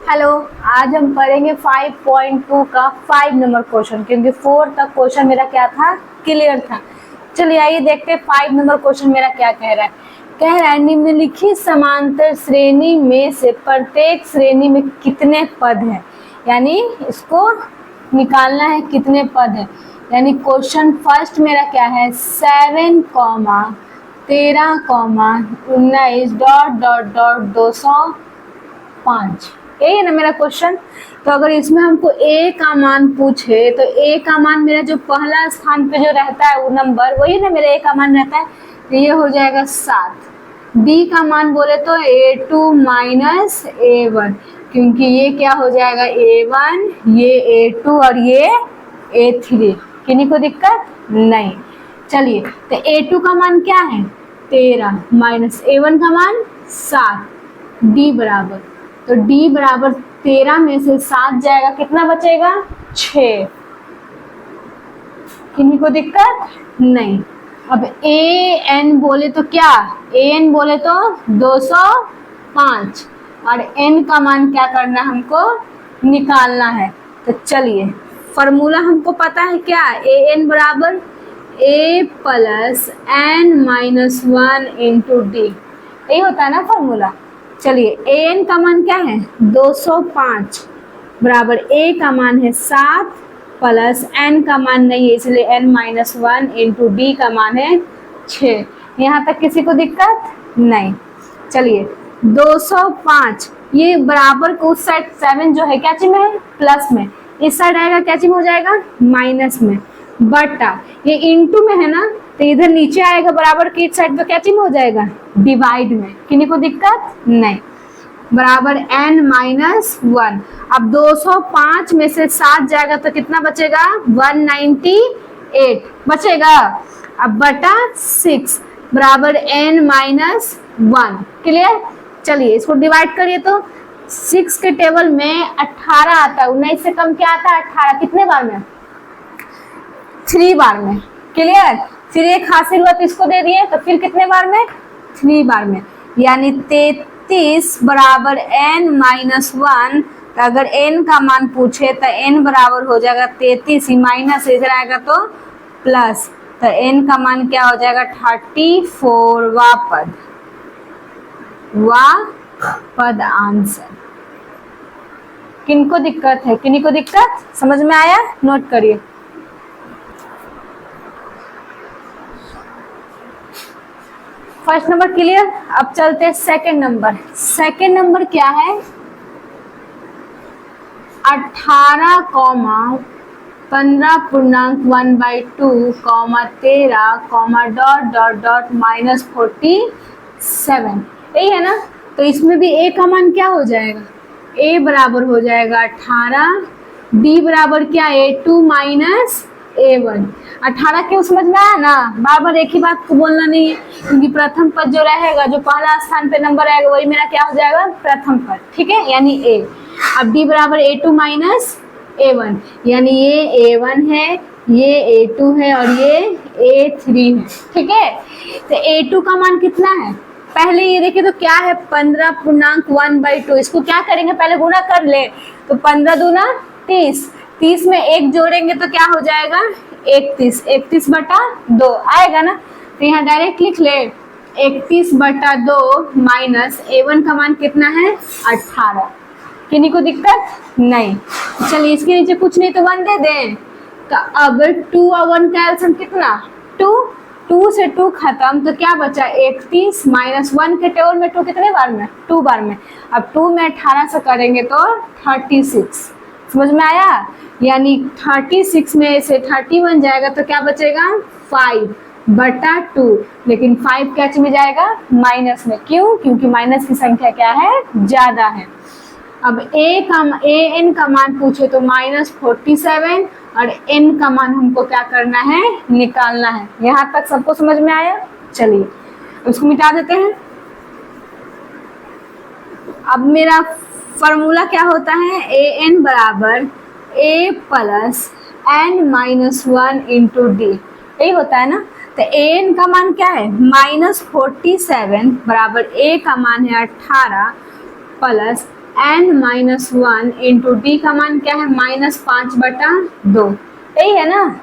Hello, आज हम करेंगे 5.2 का 5 नंबर क्वेश्चन, क्योंकि 4 तक क्वेश्चन मेरा क्या था, क्लियर था। चलिए आइए देखते हैं 5 नंबर क्वेश्चन मेरा क्या कह रहा है। कह रहा है निम्नलिखित समांतर श्रेणी में से प्रत्येक श्रेणी में कितने पद हैं, यानी इसको निकालना है कितने पद हैं। यानी क्वेश्चन फर्स्ट मेरा क्या है 7, 13, 19 ... 205, यही है ना मेरा क्वेश्चन। तो अगर इसमें हमको a का मान पूछे तो a का मान मेरा जो पहला स्थान पे जो रहता है वो नंबर वही ना मेरा a का मान रहता है, तो ये हो जाएगा 7। b का मान बोले तो a2 माइनस a1, क्योंकि ये क्या हो जाएगा a1, ये a2 और ये a3। किन्हीं को दिक्कत नहीं। चलिए तो a2 का मान क्या है 13 माइनस a1 का मान 7, d बराबर, तो d बराबर 13 में से 7 जाएगा, कितना बचेगा 6। किन्हीं को दिक्कत नहीं। अब an बोले तो क्या, an बोले तो 205 और n का मान क्या करना है हमको निकालना है। तो चलिए फॉर्मूला हमको पता है क्या, an बराबर a plus n minus 1 into D, यही होता है ना फॉर्मूला। चलिए an का मान क्या है 205 बराबर a का मान है 7 प्लस n का मान नहीं है इसलिए n माइनस 1 इंटू डी का मान है 6। यहाँ तक किसी को दिक्कत नहीं। चलिए 205 ये बराबर को उस साइड 7 जो है क्या चीज में है प्लस में, इस साइड आएगा क्या चीज हो जाएगा माइनस में, बटा ये इंटू में है ना तो इधर नीचे आएगा बराबर की साइड पे क्या चिन्ह हो जाएगा डिवाइड में। किन्हीं को दिक्कत नहीं। बराबर n माइनस 1। अब 205 में से 7 जाएगा तो कितना बचेगा 198 बचेगा। अब बटा 6 बराबर n माइनस 1। क्लियर। चलिए इसको डिवाइड करिए तो 6 के टेबल में 18 आता है, 19 से कम क्या आता है 18, कितने बार में 3 बार में। क्लियर। फिर एक हासिल हुआ तो इसको दे दिए तो फिर कितने बार में 3 बार में, यानी 33 बराबर n माइनस 1। तो अगर n का मान पूछे तो n बराबर हो जाएगा 33 ही माइनस इधर आएगा तो प्लस, तो n का मान क्या हो जाएगा 34 पद आंसर। किनको दिक्कत है, किन्हीं को दिक्कत समझ में आया, नोट करिए। First number clear. अब चलते हैं सेकंड नंबर। सेकंड नंबर क्या है 18, 15 पूर्णांक 1/2, 13, ... -47, यही है ना। तो इसमें भी a का मान क्या हो जाएगा, a बराबर हो जाएगा 18, d बराबर क्या a2 माइनस a1। 18 क्यों समझ में आया ना, बार बार एक ही बात को बोलना नहीं है, क्योंकि प्रथम पद जो रहेगा जो पहला स्थान पे नंबर आएगा वही मेरा क्या हो जाएगा प्रथम पद, ठीक है, यानी a। अब d बराबर a2 माइनस a1, यानी ये a1 है, ये a2 है और ये a3 है, ठीक है। तो a2 का मान कितना है, पहले ये देखिए तो क्या है 15 पूर्णांक 1/2, इसको क्या करेंगे पहले गुणा कर ले, तो 15 दूना 30, 30 में 1 जोड़ेंगे तो क्या हो जाएगा 31, 31 बटा 2 आएगा ना। तो यहाँ डायरेक्ट लिख ले 31 बटा 2 माइनस a1 का मान कितना है 18। किन्हीं को दिक्कत नहीं। चलिए इसके नीचे कुछ नहीं तो 1 दे दें। तो अब 2 और 1 का एलसीएम कितना 2, 2 से 2 खत्म तो क्या बचा 31 माइनस 1 के टेबल में 2 कितने बार में 2 बार में। अब 2 में 18 से करेंगे तो 36, समझ में आया, यानी 36 में से 31 जाएगा तो क्या बचेगा 5 बटा 2, लेकिन 5 कैच में जाएगा माइनस में, क्यों, क्योंकि माइनस की संख्या क्या है ज्यादा है। अब an का मान पूछे तो -47 और n का मान हमको क्या करना है निकालना है। यहाँ तक सबको समझ में आया। चलिए इसको मिटा देते हैं। अब मेरा फॉर्मूला क्या होता है an बराबर a plus n minus 1 into D, यही होता है ना। तो an का मान क्या है -47 बराबर a का मान है 18 plus n minus 1 into D का मान क्या है -5/2, यही है ना।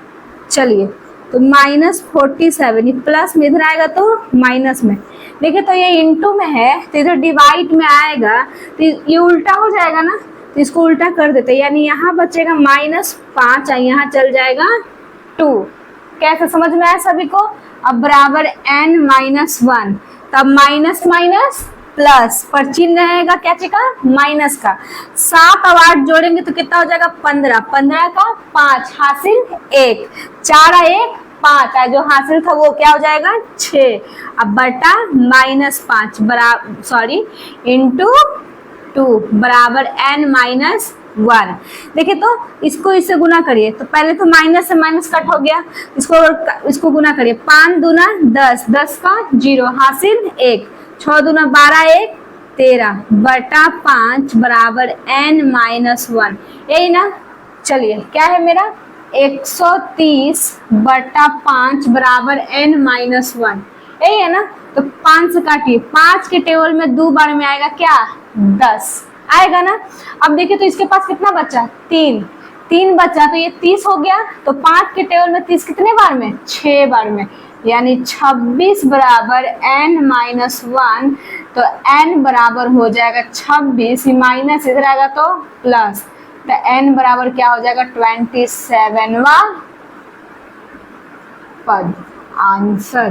चलिए तो -47, प्लस में इधर आएगा तो माइनस में। देखिए तो ये इंटू में है तो इधर डिवाइड में आएगा तो ये उल्टा हो जाएगा ना, तो इसको उल्टा कर देते हैं, यानी यहाँ बचेगा -5 और यहाँ चल जाएगा 2। कैसे समझ में आया सभी को? अब बराबर n माइनस 1, तब माइनस माइनस प्लस पर चिन्ह रहेगा क्या चीज का? माइनस का। 7 और 8 जोड़ेंगे तो कितना हो जाएगा? 15, 15 का 5 हासिल 1, 4 और 1 5, जो हासिल था वो क्या हो जाएगा? 6। अब बटा -5 बराबर सॉरी इंटू 2 बराबर n माइनस 1। देखिए तो इसको इससे गुना करिए, तो पहले तो माइनस से माइनस कट हो गया, इसको गुना करिए। 5 दूना 10, 10 का 0 हासिल 1, 6 दूना 12, 1 13 बटा 5 बराबर n माइनस 1, यही ना। चलिए क्या है मेरा? 130 बटा 5 बराबर n माइनस 1, यही है ना। तो 5 से काटिए, 5 के टेबल में 2 बार में आएगा क्या? 10 आएगा ना। अब देखिए तो इसके पास कितना बचा? 3 बचा, तो ये 30 हो गया। तो 5 के टेबल में 30 कितने बार में? 6 बार में, यानी 26 बराबर n माइनस 1। तो n बराबर हो जाएगा 26, माइनस इधर आएगा तो प्लस, तो n बराबर क्या हो जाएगा? 27वां पद आंसर।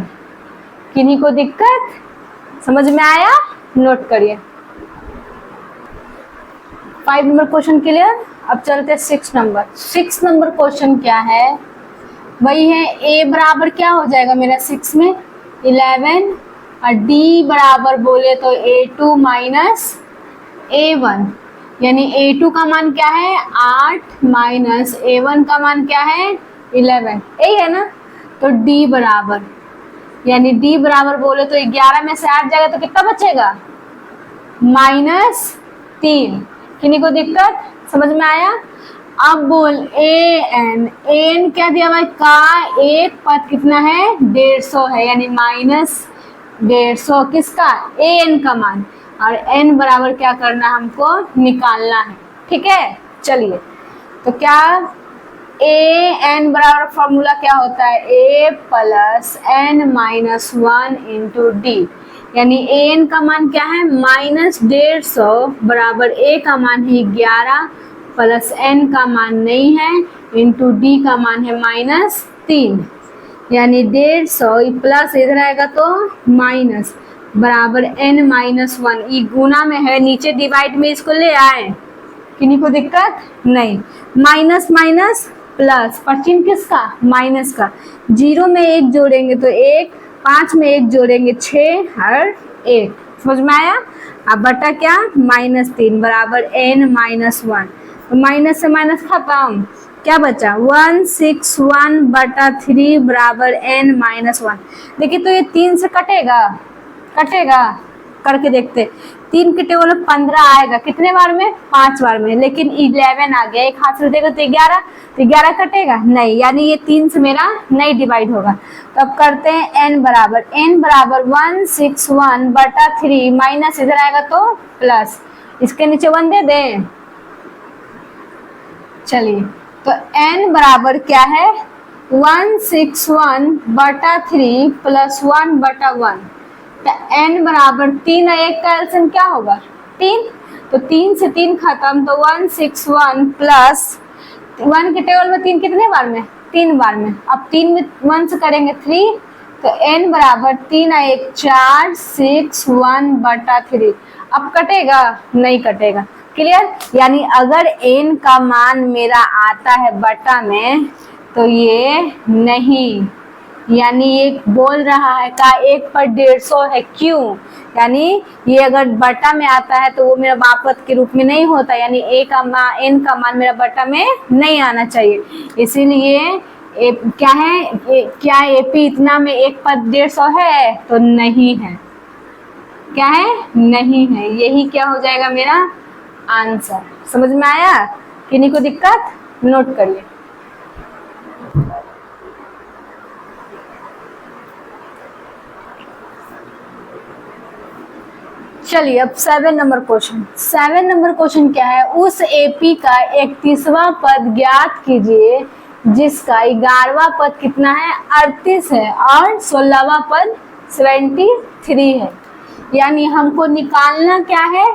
किन्हीं को दिक्कत समझ में आया? नोट करिए। 5 नंबर क्वेश्चन क्लियर। अब चलते हैं 6 नंबर। 6 नंबर क्वेश्चन क्या है? वही है a बराबर क्या हो जाएगा मेरा 6 में? 11 और d बराबर बोले तो a2 माइनस a1, यानी a2 का मान क्या है? 8 माइनस a1 का मान क्या है? 11, यही है ना। तो d बराबर, यानी d बराबर बोले तो 11 में से 8 जाएगा तो कितना बचेगा? -3। किन्हीं को दिक्कत समझ में आया? अब बोल an क्या दिया हुआ है? का एक पद कितना है? 150 है, यानी -150 किसका? an का मान, और n बराबर क्या करना हमको? निकालना है। ठीक है, चलिए तो क्या an बराबर फॉर्मूला क्या होता है? a plus n minus 1 into D, यानी an का मान क्या है? -150 बराबर a का मान है 11 प्लस n का मान नहीं है इंटू d का मान है -3, यानी 150 प्लस इधर आएगा तो माइनस बराबर n माइनस 1। ये गुना में है, नीचे डिवाइड में इसको ले आए, किन्हीं को दिक्कत नहीं। माइनस माइनस प्लस, पर चिन्ह किसका? माइनस का। 0 में 1 जोड़ेंगे तो 1, 5 में 1 जोड़ेंगे 6 और 1, समझ में आया? अब बटा क्या? -3 बराबर n माइनस 1। तो माइनस से माइनस खत्म, क्या बचा? 161 बटा 3 बराबर n माइनस 1। देखिए तो ये 3 से कटेगा, कटेगा करके देखते। 3 के टेबल में 15 आएगा, कितने बार में? 5 बार में, लेकिन 11 आ गया, एक हाथ से देगा तो 11, तो 11 कटेगा नहीं, यानी ये 3 से मेरा नहीं डिवाइड होगा। तो अब करते हैं n बराबर 161 बटा 3, माइनस इधर आएगा तो प्लस, इसके नीचे 1 दे दें। चलिए तो n बराबर क्या है? 161 बटा 3 प्लस 1 बटा 1, तो n बराबर 3 और 1 का एलसीएम क्या होगा? 3, तो 3 से 3 खत्म, तो 161 प्लस 1 के टेबल में 3 कितने बार में? 3 बार में। अब 3 में 1 से करेंगे 3, तो n बराबर 3 और 1 4, 61 बटा 3। अब कटेगा? नहीं कटेगा। क्लियर? यानी अगर n का मान मेरा आता है बटा में तो ये नहीं, यानी ये बोल रहा है का 1 पर 150 है, क्यों? यानी ये अगर बटा में आता है तो वो मेरा बापत के रूप में नहीं होता, यानी n का मान मेरा बटा में नहीं आना चाहिए। इसीलिए क्या है? क्या एपी इतना में 1 पर 150 है? तो नहीं है। क्या है? नहीं है। यही क्या हो जाएगा मेरा आंसर। समझ में आया? किन्हीं को दिक्कत? नोट करिए। चलिए अब 7 नंबर क्वेश्चन। 7 नंबर क्वेश्चन क्या है, उस एपी का 31वां पद ज्ञात कीजिए जिसका 11वां पद कितना है 38 है और 16वां पद 73 है। यानी हमको निकालना क्या है,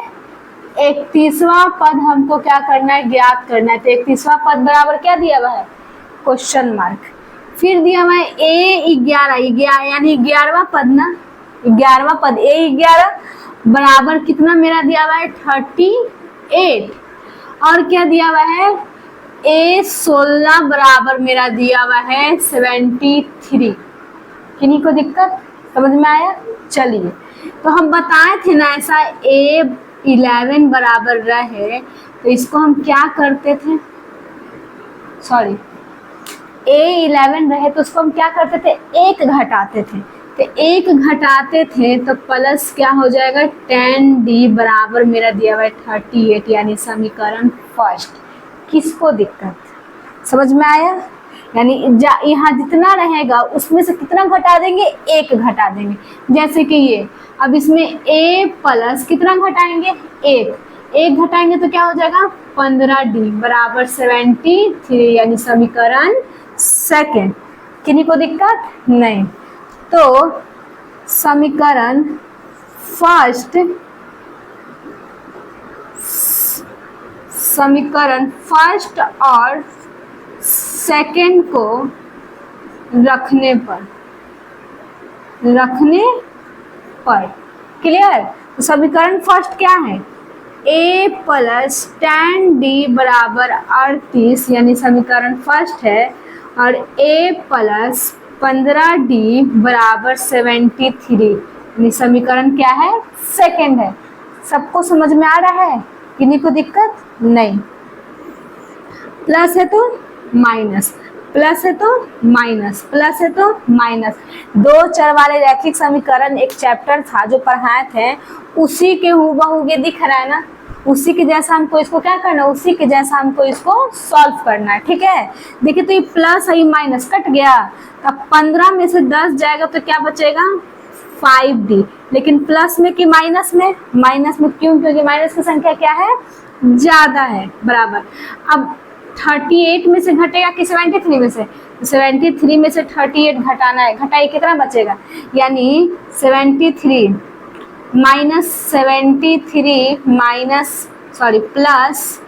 31वां पद हमको क्या करना है, ज्ञात करना है। तो 31वां पद बराबर क्या दिया हुआ है, क्वेश्चन मार्क। फिर दिया हुआ है A11 यानी 11वां पद ना, 11वां पद A11 बराबर कितना मेरा दिया हुआ है 38 और क्या दिया हुआ है A16 बराबर मेरा दिया हुआ है 73। किन्हीं को दिक्कत समझ में आया। चलिए तो हम बताए थे ना ऐसा A11 बराबर रहे तो इसको हम क्या करते थे, सॉरी A11 रहे तो उसको हम क्या करते थे, एक घटाते थे। तो एक घटाते थे तो प्लस क्या हो जाएगा 10D बराबर मेरा दिया हुआ है 38 यानी समीकरण फर्स्ट। किसको दिक्कत समझ में आया। यानी यहाँ जितना रहेगा उसमें से कितना घटा देंगे, एक घटा देंगे। जैसे कि ये अब इसमें A प्लस कितना घटाएंगे, एक घटाएंगे तो क्या हो जाएगा 15D बराबर 73 यानी समीकरण सेकेंड। किन्हीं को दिक्कत नहीं। तो समीकरण फर्स्ट और सेकेंड को रखने पर क्लियर। तो समीकरण फर्स्ट क्या है, A प्लस 10D बराबर 38 यानी समीकरण फर्स्ट है और A प्लस 15D बराबर 73 यानी समीकरण क्या है, सेकेंड है। सबको समझ में आ रहा है, किन्हीं को दिक्कत नहीं। प्लस है तो माइनस, प्लस है तो माइनस, प्लस है तो माइनस। दो चर वाले रैखिक समीकरण एक चैप्टर था जो पढ़ाए थे, उसी के हूबहू ये दिख रहा है ना, उसी के जैसा हमको इसको क्या करना है, उसी के जैसा हमको इसको सॉल्व करना है। ठीक है, देखिए तो ये प्लस है, ये माइनस कट गया। अब 15 में से 10 जाएगा तो क्या बचेगा 5D। लेकिन प्लस में कि माइनस में, माइनस में क्यों, क्योंकि माइनस की संख्या क्या है, ज्यादा है बराबर। अब 38 में से घटेगा कि 73 में से, 73 में से 38 घटाना है, घटाइए कितना बचेगा, यानी 73 माइनस 73 माइनस सॉरी प्लस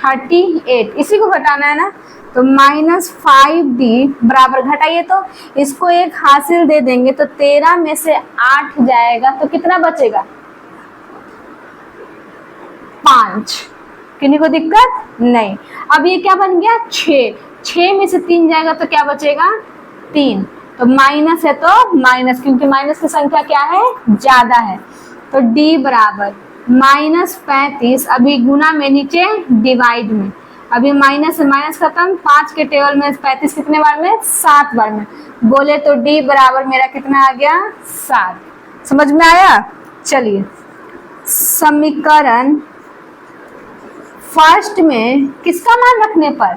38 इसी को घटाना है ना। तो माइनस 5D बराबर घटाइए तो इसको एक हासिल दे देंगे तो 13 में से 8 जाएगा तो कितना बचेगा 5। किन्हीं को दिक्कत नहीं। अब ये क्या बन गया 6 में से 3 जाएगा तो क्या बचेगा 3। तो माइनस है तो माइनस, क्योंकि माइनस की संख्या क्या है ज्यादा है। तो D बराबर माइनस 35, अभी गुना में नीचे डिवाइड में, अभी माइनस से माइनस खत्म, 5 के टेबल में 35 कितने बार में 7 बार में, बोले तो D बराबर मेरा कितना आ गया 7। समझ में आया। चलिए समीकरण फर्स्ट में किसका मान रखने पर,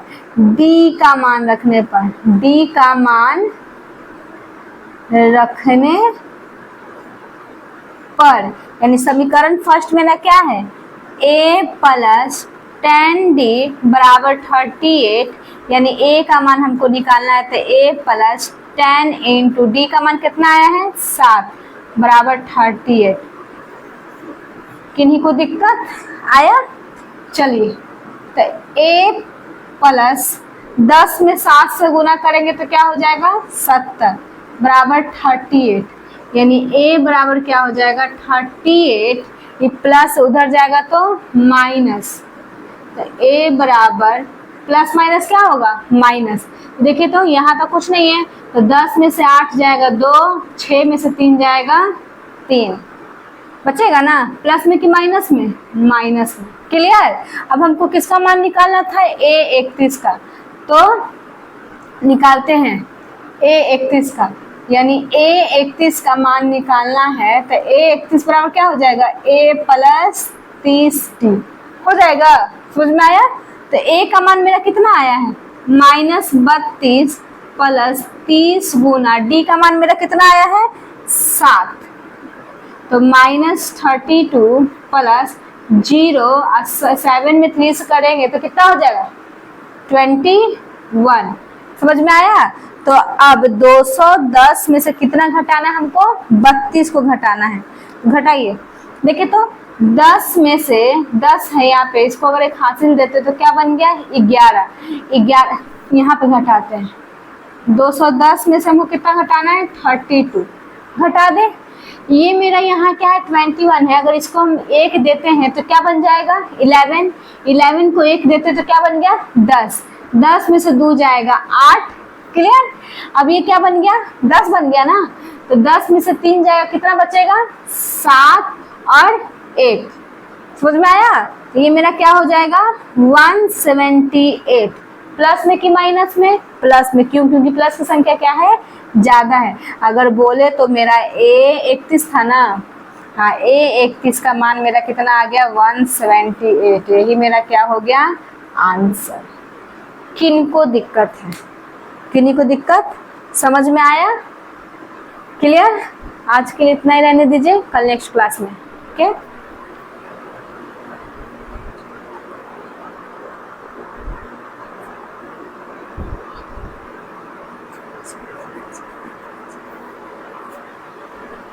D का मान रखने पर, D का मान रखने पर, यानी समीकरण फर्स्ट में ना क्या है A प्लस 10D बराबर 38 यानी A का मान हमको निकालना है। तो A प्लस 10 इंटू D का मान कितना आया है 7 बराबर 38। किन्हीं को दिक्कत आया। चलिए तो A प्लस 10 में 7 से गुना करेंगे तो क्या हो जाएगा 70 बराबर 38 यानी A बराबर क्या हो जाएगा 38, ये प्लस उधर जाएगा तो माइनस। तो A बराबर प्लस माइनस क्या होगा माइनस। देखिए तो यहाँ तो कुछ नहीं है, तो 10 में से 8 जाएगा 2, 6 में से 3 जाएगा 3, बचेगा ना प्लस में कि माइनस में, माइनस में। क्लियर। अब हमको किसका मान निकालना था A31 का, तो निकालते हैं A31 का, यानी A31 का मान निकालना है। तो A31 बराबर क्या हो जाएगा A प्लस 30D हो जाएगा। समझ में आया। तो A का मान मेरा कितना आया है माइनस 32 प्लस 30 गुना D का मान मेरा कितना आया है 7। तो तो -32 प्लस 0 7 में 3 से करेंगे तो कितना हो जाएगा 21। समझ में आया। तो अब 210 में से कितना घटाना है हमको 32 को घटाना है। घटाइए देखिए तो 10 में से 10 है यहाँ पे, इसको अगर एक हासिल देते तो क्या बन गया 11 यहाँ पे घटाते हैं 210 में से हमको कितना घटाना है 32 घटा दे। ये मेरा यहाँ क्या है 21 है, अगर इसको हम 1 देते हैं तो क्या बन जाएगा 11 को 1 देते तो क्या बन गया 10 में से 2 जाएगा 8। क्लियर। अब ये क्या बन गया 10 बन गया ना, तो 10 में से 3 जाएगा कितना बचेगा 7 और 1। समझ में आया। तो ये मेरा क्या हो जाएगा 178 प्लस में कि माइनस में, प्लस में। क्यों? क्योंकि प्लस की संख्या क्या है ज्यादा है। अगर बोले तो मेरा A31 था ना, हाँ A31 का मान मेरा कितना आ गया 178। यही मेरा क्या हो गया आंसर। किनको दिक्कत है, किन्हीं को दिक्कत समझ में आया। क्लियर। आज के लिए इतना ही रहने दीजिए, कल नेक्स्ट क्लास में। ओके।